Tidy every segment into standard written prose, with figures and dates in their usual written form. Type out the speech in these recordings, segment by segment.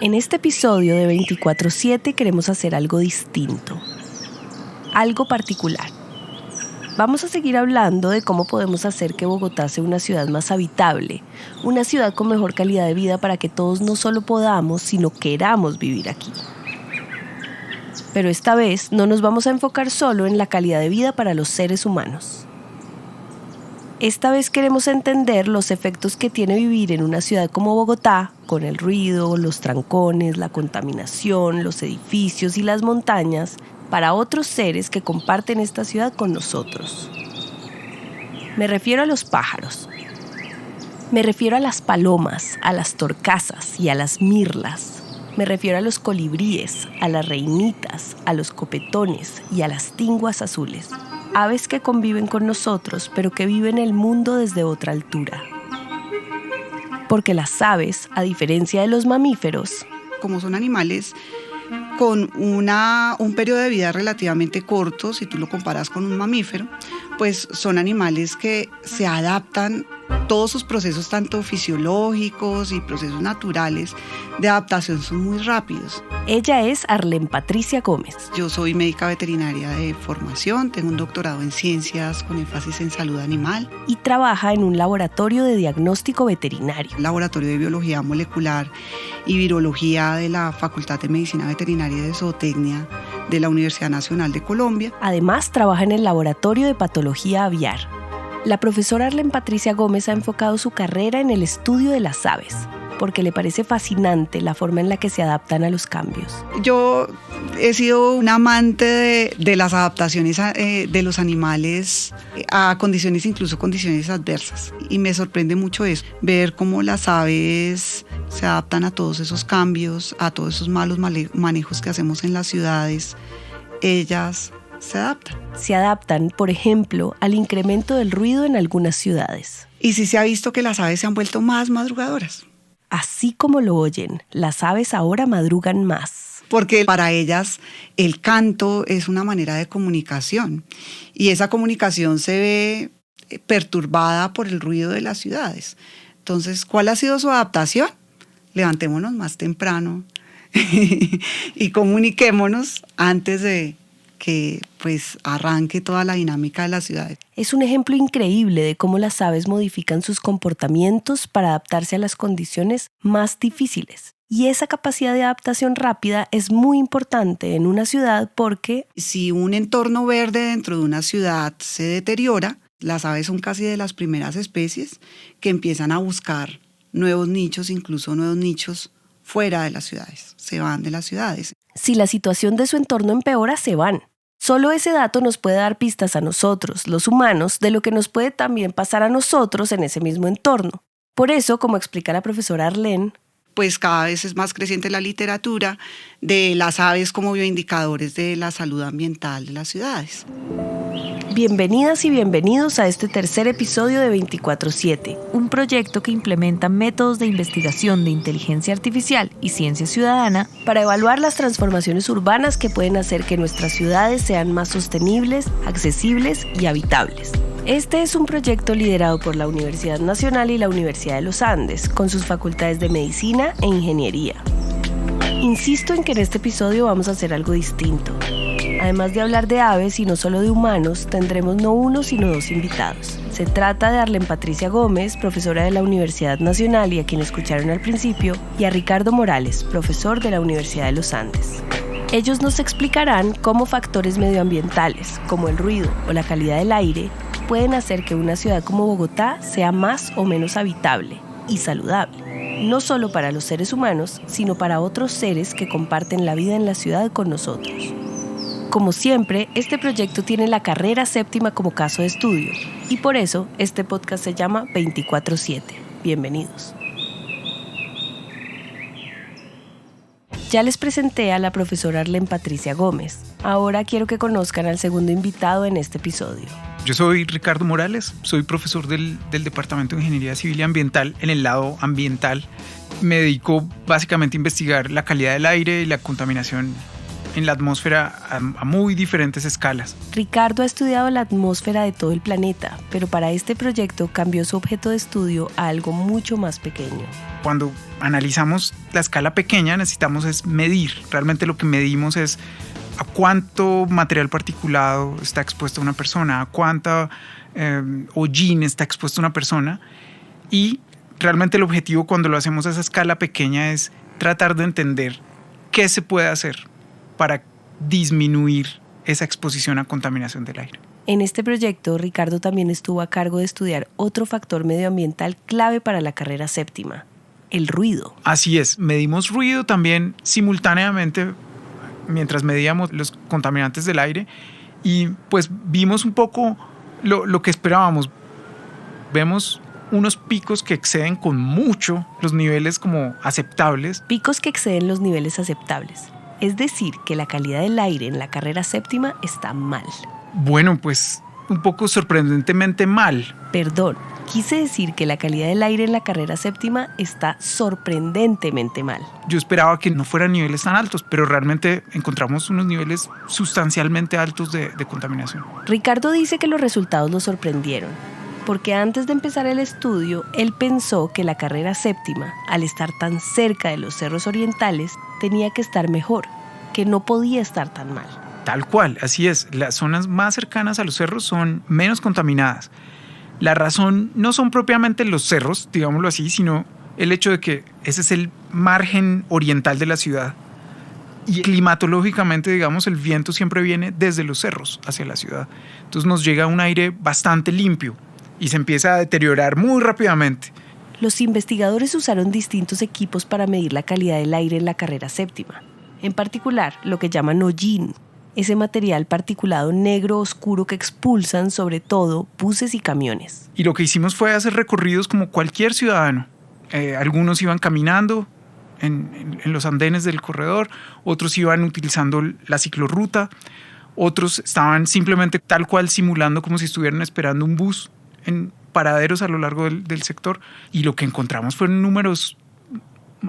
En este episodio de 24/7 queremos hacer algo distinto, algo particular. Vamos a seguir hablando de cómo podemos hacer que Bogotá sea una ciudad más habitable, una ciudad con mejor calidad de vida para que todos no solo podamos, sino queramos vivir aquí. Pero esta vez no nos vamos a enfocar solo en la calidad de vida para los seres humanos. Esta vez queremos entender los efectos que tiene vivir en una ciudad como Bogotá, con el ruido, los trancones, la contaminación, los edificios y las montañas, para otros seres que comparten esta ciudad con nosotros. Me refiero a los pájaros. Me refiero a las palomas, a las torcasas y a las mirlas. Me refiero a los colibríes, a las reinitas, a los copetones y a las tinguas azules. Aves que conviven con nosotros, pero que viven el mundo desde otra altura. Porque las aves, a diferencia de los mamíferos, como son animales con un periodo de vida relativamente corto, si tú lo comparas con un mamífero, pues son animales que se adaptan. Todos sus procesos, tanto fisiológicos y procesos naturales de adaptación, son muy rápidos. Ella es Arlen Patricia Gómez. Yo soy médica veterinaria de formación, tengo un doctorado en ciencias con énfasis en salud animal. Y trabaja en un laboratorio de diagnóstico veterinario. Laboratorio de biología molecular y virología de la Facultad de Medicina Veterinaria y de Zootecnia de la Universidad Nacional de Colombia. Además, trabaja en el laboratorio de patología aviar. La profesora Arlen Patricia Gómez ha enfocado su carrera en el estudio de las aves, porque le parece fascinante la forma en la que se adaptan a los cambios. Yo he sido una amante de las adaptaciones de los animales a condiciones, incluso condiciones adversas. Y me sorprende mucho eso, ver cómo las aves se adaptan a todos esos cambios, a todos esos malos manejos que hacemos en las ciudades. Ellas se adaptan, por ejemplo, al incremento del ruido en algunas ciudades. Y sí se ha visto que las aves se han vuelto más madrugadoras. Así como lo oyen, las aves ahora madrugan más. Porque para ellas el canto es una manera de comunicación. Y esa comunicación se ve perturbada por el ruido de las ciudades. Entonces, ¿cuál ha sido su adaptación? Levantémonos más temprano y comuniquémonos antes de que arranque toda la dinámica de las ciudades. Es un ejemplo increíble de cómo las aves modifican sus comportamientos para adaptarse a las condiciones más difíciles. Y esa capacidad de adaptación rápida es muy importante en una ciudad porque si un entorno verde dentro de una ciudad se deteriora, las aves son casi de las primeras especies que empiezan a buscar nuevos nichos, incluso nuevos nichos fuera de las ciudades. Se van de las ciudades. Si la situación de su entorno empeora, se van. Solo ese dato nos puede dar pistas a nosotros, los humanos, de lo que nos puede también pasar a nosotros en ese mismo entorno. Por eso, como explica la profesora Arlen, pues cada vez es más creciente la literatura de las aves como bioindicadores de la salud ambiental de las ciudades. Bienvenidas y bienvenidos a este tercer episodio de 24/7, un proyecto que implementa métodos de investigación de inteligencia artificial y ciencia ciudadana para evaluar las transformaciones urbanas que pueden hacer que nuestras ciudades sean más sostenibles, accesibles y habitables. Este es un proyecto liderado por la Universidad Nacional y la Universidad de los Andes, con sus facultades de Medicina e Ingeniería. Insisto en que en este episodio vamos a hacer algo distinto. Además de hablar de aves y no solo de humanos, tendremos no uno sino dos invitados. Se trata de Arlen Patricia Gómez, profesora de la Universidad Nacional y a quien escucharon al principio, y a Ricardo Morales, profesor de la Universidad de los Andes. Ellos nos explicarán cómo factores medioambientales, como el ruido o la calidad del aire, pueden hacer que una ciudad como Bogotá sea más o menos habitable y saludable, no solo para los seres humanos, sino para otros seres que comparten la vida en la ciudad con nosotros. Como siempre, este proyecto tiene la carrera séptima como caso de estudio y por eso este podcast se llama 24/7. Bienvenidos. Ya les presenté a la profesora Arlen Patricia Gómez. Ahora quiero que conozcan al segundo invitado en este episodio. Yo soy Ricardo Morales, soy profesor del Departamento de Ingeniería Civil y Ambiental en el lado ambiental. Me dedico básicamente a investigar la calidad del aire y la contaminación en la atmósfera a muy diferentes escalas. Ricardo ha estudiado la atmósfera de todo el planeta, pero para este proyecto cambió su objeto de estudio a algo mucho más pequeño. Cuando analizamos la escala pequeña necesitamos es medir. Realmente lo que medimos es a cuánto material particulado está expuesta una persona, a cuánta hollín está expuesta una persona, y realmente el objetivo cuando lo hacemos a esa escala pequeña es tratar de entender qué se puede hacer para disminuir esa exposición a contaminación del aire. En este proyecto, Ricardo también estuvo a cargo de estudiar otro factor medioambiental clave para la carrera séptima: el ruido. Así es, medimos ruido también simultáneamente mientras medíamos los contaminantes del aire, y pues vimos un poco lo que esperábamos. Vemos unos picos que exceden con mucho los niveles como aceptables. Picos que exceden los niveles aceptables. Es decir, que la calidad del aire en la carrera séptima está mal. Bueno, pues un poco sorprendentemente mal. Perdón, quise decir que la calidad del aire en la carrera séptima está sorprendentemente mal. Yo esperaba que no fueran niveles tan altos, pero realmente encontramos unos niveles sustancialmente altos de contaminación. Ricardo dice que los resultados lo sorprendieron, porque antes de empezar el estudio, él pensó que la carrera séptima, al estar tan cerca de los cerros orientales, tenía que estar mejor, que no podía estar tan mal. Tal cual, así es. Las zonas más cercanas a los cerros son menos contaminadas. La razón no son propiamente los cerros, digámoslo así, sino el hecho de que ese es el margen oriental de la ciudad. Y climatológicamente, digamos, el viento siempre viene desde los cerros hacia la ciudad. Entonces nos llega un aire bastante limpio y se empieza a deteriorar muy rápidamente. Los investigadores usaron distintos equipos para medir la calidad del aire en la carrera séptima. En particular, lo que llaman hollín, ese material particulado negro oscuro que expulsan sobre todo buses y camiones. Y lo que hicimos fue hacer recorridos como cualquier ciudadano. Algunos iban caminando en los andenes del corredor, otros iban utilizando la ciclorruta, otros estaban simplemente tal cual simulando como si estuvieran esperando un bus en paraderos a lo largo del sector, y lo que encontramos fueron números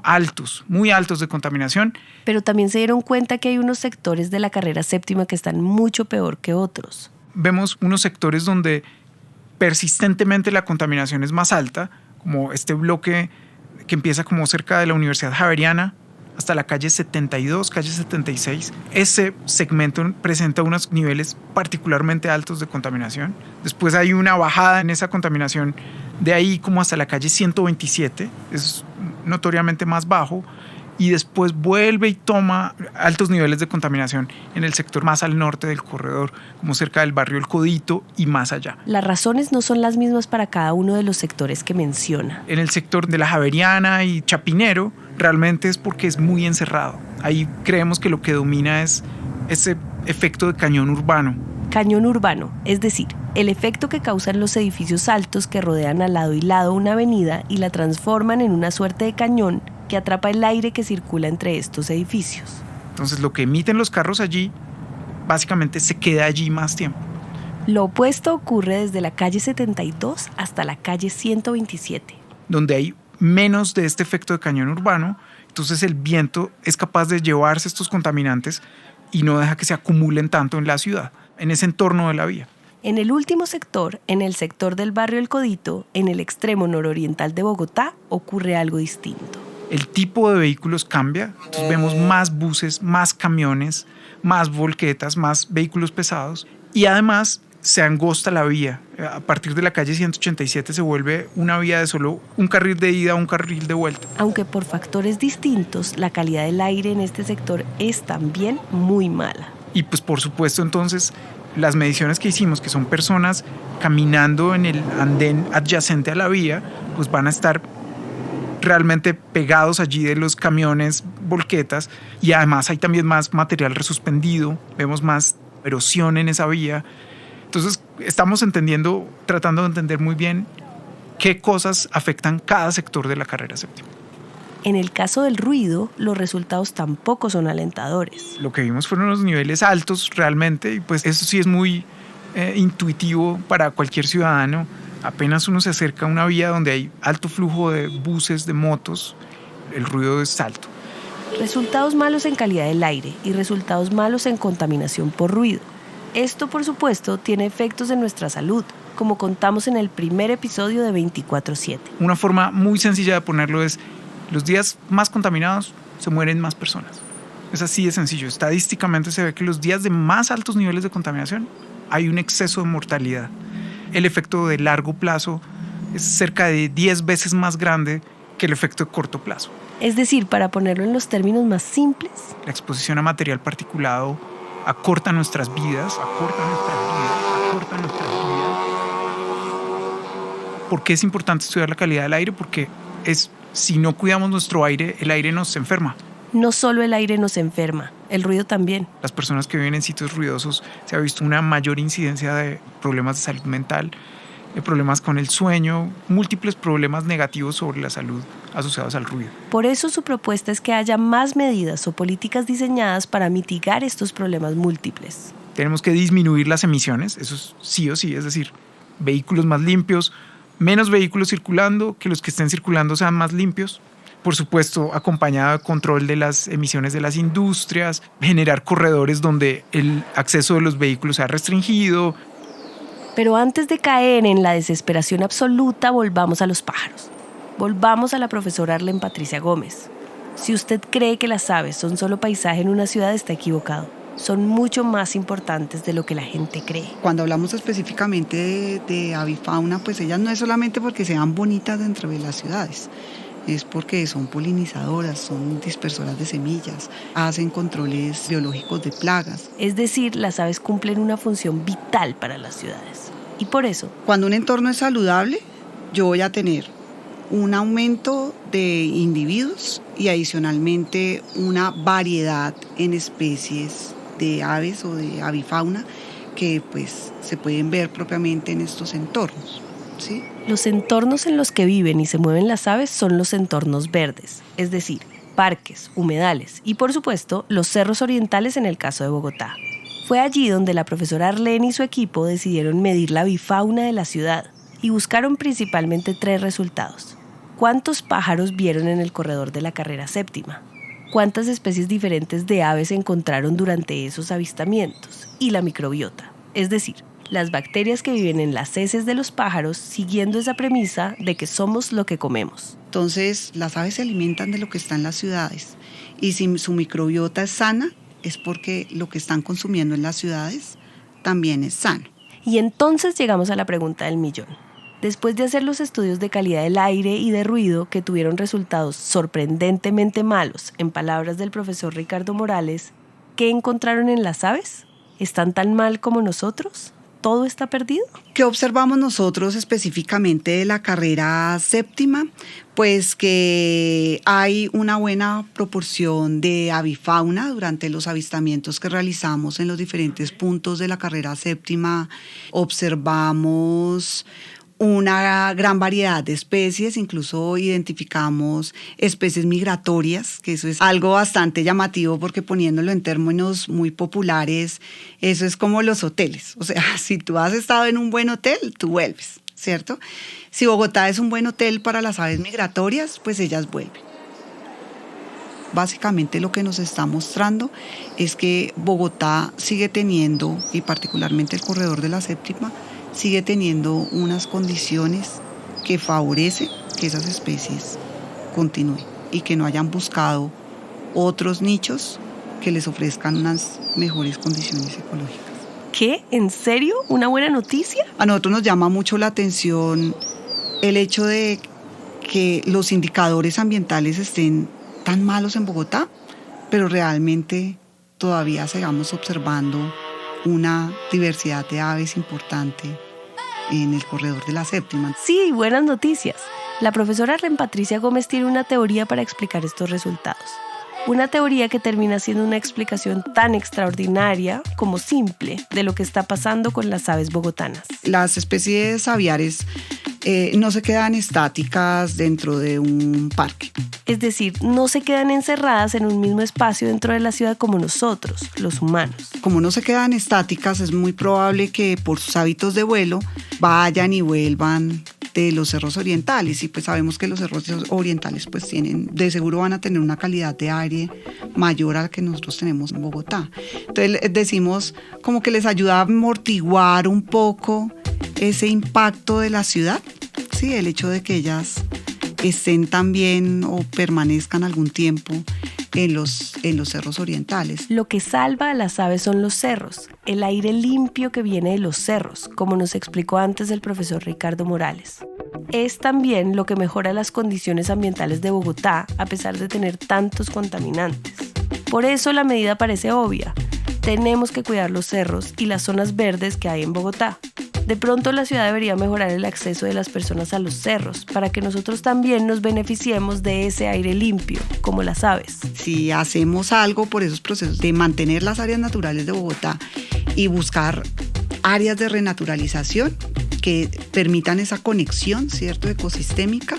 altos, muy altos de contaminación. Pero también se dieron cuenta que hay unos sectores de la carrera séptima que están mucho peor que otros. Vemos unos sectores donde persistentemente la contaminación es más alta, como este bloque que empieza como cerca de la Universidad Javeriana hasta la calle 72, calle 76. Ese segmento presenta unos niveles particularmente altos de contaminación. Después hay una bajada en esa contaminación de ahí como hasta la calle 127, es notoriamente más bajo, y después vuelve y toma altos niveles de contaminación en el sector más al norte del corredor, como cerca del barrio El Codito y más allá. Las razones no son las mismas para cada uno de los sectores que menciona. En el sector de la Javeriana y Chapinero, realmente es porque es muy encerrado. Ahí creemos que lo que domina es ese efecto de cañón urbano. Cañón urbano, es decir, el efecto que causan los edificios altos que rodean al lado y lado una avenida y la transforman en una suerte de cañón que atrapa el aire que circula entre estos edificios. Entonces lo que emiten los carros allí básicamente se queda allí más tiempo. Lo opuesto ocurre desde la calle 72 hasta la calle 127. Donde hay menos de este efecto de cañón urbano, entonces el viento es capaz de llevarse estos contaminantes y no deja que se acumulen tanto en la ciudad, en ese entorno de la vía. En el último sector, en el sector del barrio El Codito, en el extremo nororiental de Bogotá, ocurre algo distinto. El tipo de vehículos cambia, entonces vemos más buses, más camiones, más volquetas, más vehículos pesados, y además se angosta la vía. A partir de la calle 187 se vuelve una vía de solo un carril de ida, un carril de vuelta. Aunque por factores distintos, la calidad del aire en este sector es también muy mala. Y pues por supuesto entonces las mediciones que hicimos, que son personas caminando en el andén adyacente a la vía, pues van a estar realmente pegados allí de los camiones, volquetas, y además hay también más material resuspendido, vemos más erosión en esa vía. Entonces estamos tratando de entender muy bien qué cosas afectan cada sector de la carrera séptima. En el caso del ruido, los resultados tampoco son alentadores. Lo que vimos fueron los niveles altos realmente, y pues eso sí es muy intuitivo para cualquier ciudadano. Apenas uno se acerca a una vía donde hay alto flujo de buses, de motos, el ruido es alto. Resultados malos en calidad del aire y resultados malos en contaminación por ruido. Esto, por supuesto, tiene efectos en nuestra salud, como contamos en el primer episodio de 24/7. Una forma muy sencilla de ponerlo es: los días más contaminados se mueren más personas. Es así de sencillo. Estadísticamente se ve que los días de más altos niveles de contaminación hay un exceso de mortalidad. El efecto de largo plazo es cerca de 10 veces más grande que el efecto de corto plazo. Es decir, para ponerlo en los términos más simples, la exposición a material particulado acorta nuestras vidas. ¿Por qué es importante estudiar la calidad del aire? Porque si no cuidamos nuestro aire, el aire nos enferma. No solo el aire nos enferma, el ruido también. Las personas que viven en sitios ruidosos se ha visto una mayor incidencia de problemas de salud mental, de problemas con el sueño, múltiples problemas negativos sobre la salud asociados al ruido. Por eso su propuesta es que haya más medidas o políticas diseñadas para mitigar estos problemas múltiples. Tenemos que disminuir las emisiones, eso es sí o sí, es decir, vehículos más limpios, menos vehículos circulando, que los que estén circulando sean más limpios. Por supuesto, acompañado de control de las emisiones de las industrias, generar corredores donde el acceso de los vehículos sea restringido. Pero antes de caer en la desesperación absoluta, volvamos a los pájaros. Volvamos a la profesora Arlen Patricia Gómez. Si usted cree que las aves son solo paisaje en una ciudad, está equivocado. Son mucho más importantes de lo que la gente cree. Cuando hablamos específicamente de avifauna, pues ellas no es solamente porque sean bonitas dentro de las ciudades, es porque son polinizadoras, son dispersoras de semillas, hacen controles biológicos de plagas. Es decir, las aves cumplen una función vital para las ciudades. Y por eso, cuando un entorno es saludable, yo voy a tener un aumento de individuos y adicionalmente una variedad en especies de aves o de avifauna que pues se pueden ver propiamente en estos entornos, ¿sí? Los entornos en los que viven y se mueven las aves son los entornos verdes, es decir, parques, humedales y por supuesto los cerros orientales en el caso de Bogotá. Fue allí donde la profesora Arlen y su equipo decidieron medir la avifauna de la ciudad y buscaron principalmente 3 resultados. ¿Cuántos pájaros vieron en el corredor de la carrera séptima? ¿Cuántas especies diferentes de aves encontraron durante esos avistamientos? Y la microbiota, es decir, las bacterias que viven en las heces de los pájaros, siguiendo esa premisa de que somos lo que comemos. Entonces, las aves se alimentan de lo que está en las ciudades y si su microbiota es sana, es porque lo que están consumiendo en las ciudades también es sano. Y entonces llegamos a la pregunta del millón. Después de hacer los estudios de calidad del aire y de ruido que tuvieron resultados sorprendentemente malos, en palabras del profesor Ricardo Morales, ¿qué encontraron en las aves? ¿Están tan mal como nosotros? ¿Todo está perdido? ¿Qué observamos nosotros específicamente de la carrera séptima? Pues que hay una buena proporción de avifauna durante los avistamientos que realizamos en los diferentes puntos de la carrera séptima. Observamos una gran variedad de especies, incluso identificamos especies migratorias, que eso es algo bastante llamativo porque poniéndolo en términos muy populares, eso es como los hoteles. O sea, si tú has estado en un buen hotel, tú vuelves, ¿cierto? Si Bogotá es un buen hotel para las aves migratorias, pues ellas vuelven. Básicamente lo que nos está mostrando es que Bogotá sigue teniendo, y particularmente el corredor de la séptima, sigue teniendo unas condiciones que favorecen que esas especies continúen y que no hayan buscado otros nichos que les ofrezcan unas mejores condiciones ecológicas. ¿Qué? ¿En serio? ¿Una buena noticia? A nosotros nos llama mucho la atención el hecho de que los indicadores ambientales estén tan malos en Bogotá, pero realmente todavía sigamos observando una diversidad de aves importante en el corredor de la séptima. Sí, buenas noticias. La profesora Arlen Patricia Gómez tiene una teoría para explicar estos resultados. Una teoría que termina siendo una explicación tan extraordinaria como simple de lo que está pasando con las aves bogotanas. Las especies aviares no se quedan estáticas dentro de un parque. Es decir, no se quedan encerradas en un mismo espacio dentro de la ciudad como nosotros, los humanos. Como no se quedan estáticas, es muy probable que por sus hábitos de vuelo vayan y vuelvan de los cerros orientales, y pues sabemos que los cerros orientales pues de seguro van a tener una calidad de aire mayor a la que nosotros tenemos en Bogotá. Entonces decimos como que les ayuda a amortiguar un poco ese impacto de la ciudad, ¿sí? El hecho de que ellas estén también o permanezcan algún tiempo en los cerros orientales. Lo que salva a las aves son los cerros, el aire limpio que viene de los cerros, como nos explicó antes el profesor Ricardo Morales. Es también lo que mejora las condiciones ambientales de Bogotá, a pesar de tener tantos contaminantes. Por eso la medida parece obvia. Tenemos que cuidar los cerros y las zonas verdes que hay en Bogotá. De pronto la ciudad debería mejorar el acceso de las personas a los cerros para que nosotros también nos beneficiemos de ese aire limpio, como las aves. Si hacemos algo por esos procesos de mantener las áreas naturales de Bogotá y buscar áreas de renaturalización que permitan esa conexión, ¿cierto?, ecosistémica,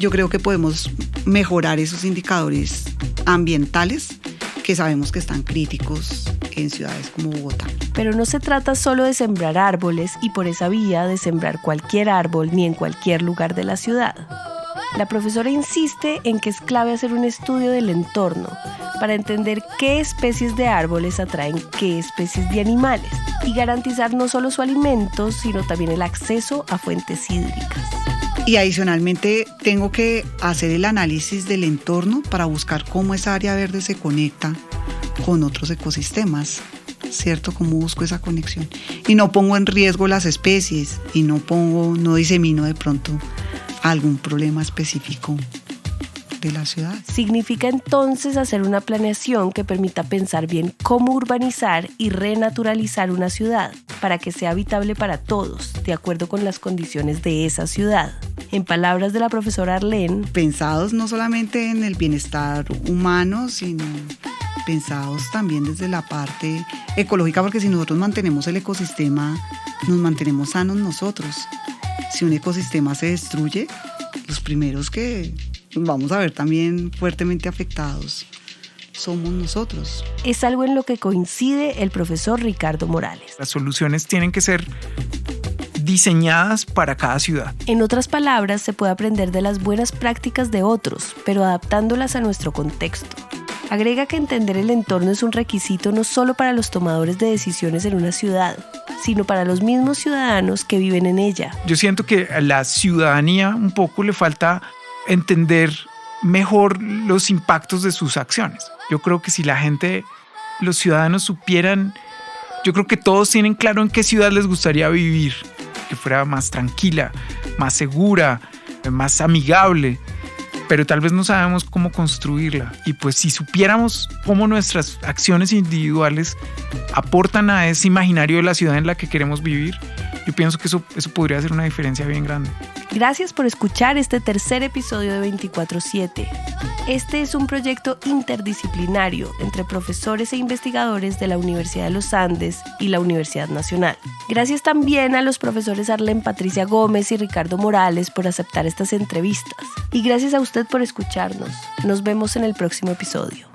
yo creo que podemos mejorar esos indicadores ambientales que sabemos que están críticos en ciudades como Bogotá. Pero no se trata solo de sembrar árboles y por esa vía de sembrar cualquier árbol ni en cualquier lugar de la ciudad. La profesora insiste en que es clave hacer un estudio del entorno para entender qué especies de árboles atraen qué especies de animales y garantizar no solo su alimento, sino también el acceso a fuentes hídricas. Y adicionalmente tengo que hacer el análisis del entorno para buscar cómo esa área verde se conecta con otros ecosistemas, ¿cierto? ¿Cómo busco esa conexión? Y no pongo en riesgo las especies y no disemino de pronto algún problema específico de la ciudad. Significa entonces hacer una planeación que permita pensar bien cómo urbanizar y renaturalizar una ciudad para que sea habitable para todos, de acuerdo con las condiciones de esa ciudad. En palabras de la profesora Arlene, pensados no solamente en el bienestar humano, sino pensados también desde la parte ecológica, porque si nosotros mantenemos el ecosistema, nos mantenemos sanos nosotros. Si un ecosistema se destruye, los primeros que vamos a ver también fuertemente afectados somos nosotros. Es algo en lo que coincide el profesor Ricardo Morales. Las soluciones tienen que ser diseñadas para cada ciudad. En otras palabras, se puede aprender de las buenas prácticas de otros, pero adaptándolas a nuestro contexto. Agrega que entender el entorno es un requisito no solo para los tomadores de decisiones en una ciudad, sino para los mismos ciudadanos que viven en ella. Yo siento que a la ciudadanía un poco le falta entender mejor los impactos de sus acciones. Yo creo que si los ciudadanos supieran, yo creo que todos tienen claro en qué ciudad les gustaría vivir, que fuera más tranquila, más segura, más amigable, pero tal vez no sabemos cómo construirla. Y pues si supiéramos cómo nuestras acciones individuales aportan a ese imaginario de la ciudad en la que queremos vivir, yo pienso que eso podría hacer una diferencia bien grande. Gracias por escuchar este tercer episodio de 24/7. Este es un proyecto interdisciplinario entre profesores e investigadores de la Universidad de los Andes y la Universidad Nacional. Gracias también a los profesores Arlene Patricia Gómez y Ricardo Morales por aceptar estas entrevistas. Y gracias a usted por escucharnos. Nos vemos en el próximo episodio.